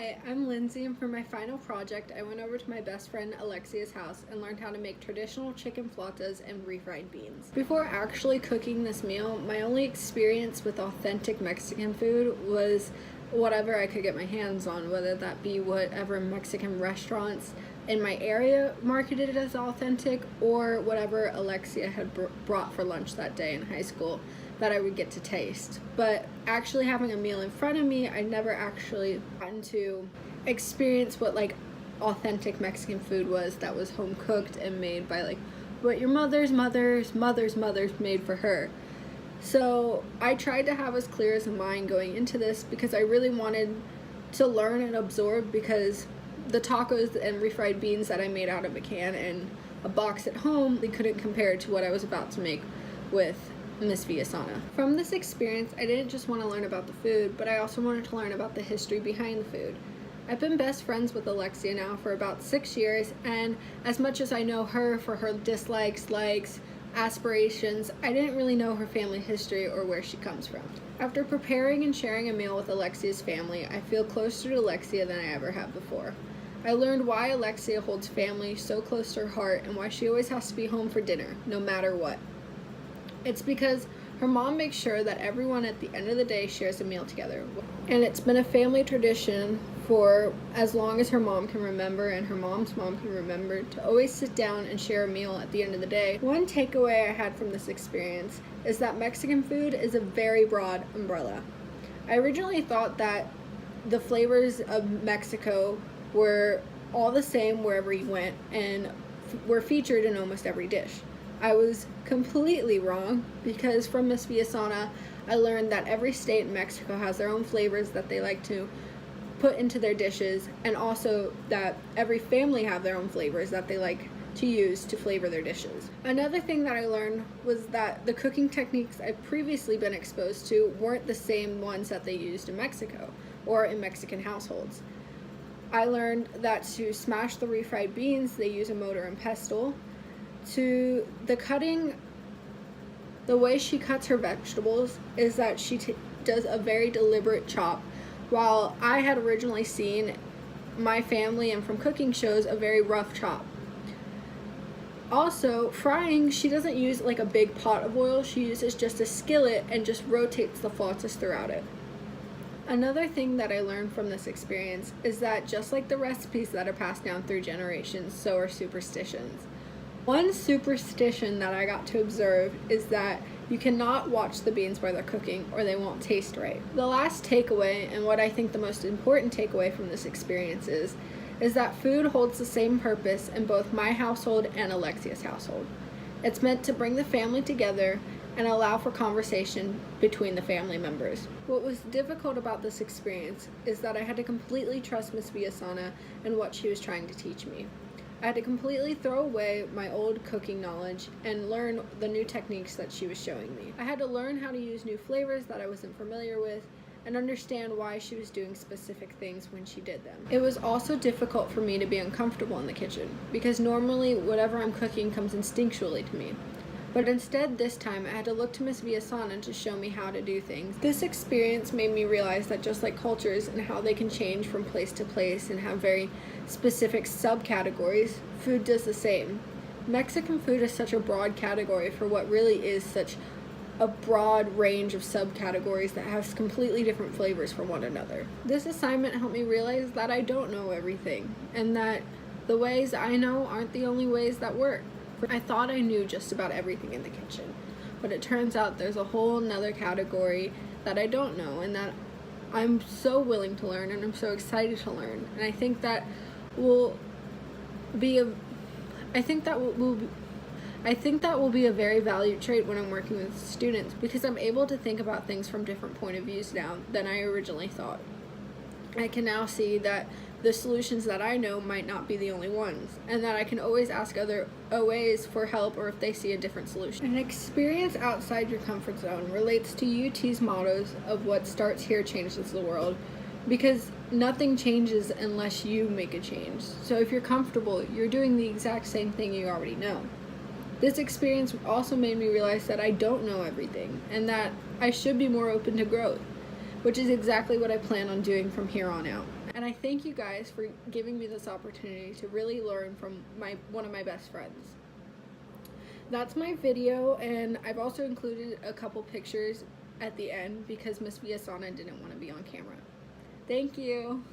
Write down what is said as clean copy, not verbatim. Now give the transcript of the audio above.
Hi, I'm Lindsay, and for my final project, I went over to my best friend Alexia's house and learned how to make traditional chicken flautas and refried beans. Before actually cooking this meal, my only experience with authentic Mexican food was whatever I could get my hands on, whether that be whatever Mexican restaurants in my area marketed it as authentic, or whatever Alexia had brought for lunch that day in high school that I would get to taste. But actually having a meal in front of me, I never actually gotten to experience what like authentic Mexican food was that was home cooked and made by like what your mother's made for her. So I tried to have as clear as a mind going into this because I really wanted to learn and absorb, because the tacos and refried beans that I made out of a can and a box at home, they couldn't compare to what I was about to make with Miss Villasana. From this experience, I didn't just want to learn about the food, but I also wanted to learn about the history behind the food. I've been best friends with Alexia now for about 6 years, and as much as I know her for her dislikes, likes, aspirations, I didn't really know her family history or where she comes from. After preparing and sharing a meal with Alexia's family, I feel closer to Alexia than I ever have before. I learned why Alexia holds family so close to her heart and why she always has to be home for dinner, no matter what. It's because her mom makes sure that everyone at the end of the day shares a meal together. And it's been a family tradition for as long as her mom can remember and her mom's mom can remember to always sit down and share a meal at the end of the day. One takeaway I had from this experience is that Mexican food is a very broad umbrella. I originally thought that the flavors of Mexico were all the same wherever you went and were featured in almost every dish. I was completely wrong, because from Miss Villasana, I learned that every state in Mexico has their own flavors that they like to put into their dishes, and also that every family have their own flavors that they like to use to flavor their dishes. Another thing that I learned was that the cooking techniques I've previously been exposed to weren't the same ones that they used in Mexico or in Mexican households. I learned that to smash the refried beans, they use a mortar and pestle. To the cutting, the way she cuts her vegetables is that she does a very deliberate chop, while I had originally seen my family and from cooking shows a very rough chop. Also, frying, she doesn't use like a big pot of oil, she uses just a skillet and just rotates the flautas throughout it. Another thing that I learned from this experience is that just like the recipes that are passed down through generations, so are superstitions. One superstition that I got to observe is that you cannot watch the beans while they're cooking or they won't taste right. The last takeaway, and what I think the most important takeaway from this experience is that food holds the same purpose in both my household and Alexia's household. It's meant to bring the family together and allow for conversation between the family members. What was difficult about this experience is that I had to completely trust Miss Villasana and what she was trying to teach me. I had to completely throw away my old cooking knowledge and learn the new techniques that she was showing me. I had to learn how to use new flavors that I wasn't familiar with and understand why she was doing specific things when she did them. It was also difficult for me to be uncomfortable in the kitchen, because normally whatever I'm cooking comes instinctually to me. But instead, this time, I had to look to Miss Villasana to show me how to do things. This experience made me realize that just like cultures and how they can change from place to place and have very specific subcategories, food does the same. Mexican food is such a broad category for what really is such a broad range of subcategories that has completely different flavors from one another. This assignment helped me realize that I don't know everything, and that the ways I know aren't the only ways that work. I thought I knew just about everything in the kitchen, but it turns out there's a whole nother category that I don't know, and that I'm so willing to learn and I'm so excited to learn. And I think that will be a very valued trait when I'm working with students, because I'm able to think about things from different point of views now than I originally thought. I can now see that the solutions that I know might not be the only ones, and that I can always ask other OAs for help or if they see a different solution. An experience outside your comfort zone relates to UT's mottos of what starts here changes the world, because nothing changes unless you make a change. So if you're comfortable, you're doing the exact same thing you already know. This experience also made me realize that I don't know everything, and that I should be more open to growth, which is exactly what I plan on doing from here on out. And I thank you guys for giving me this opportunity to really learn from one of my best friends. That's my video, and I've also included a couple pictures at the end because Miss Viasana didn't want to be on camera. Thank you.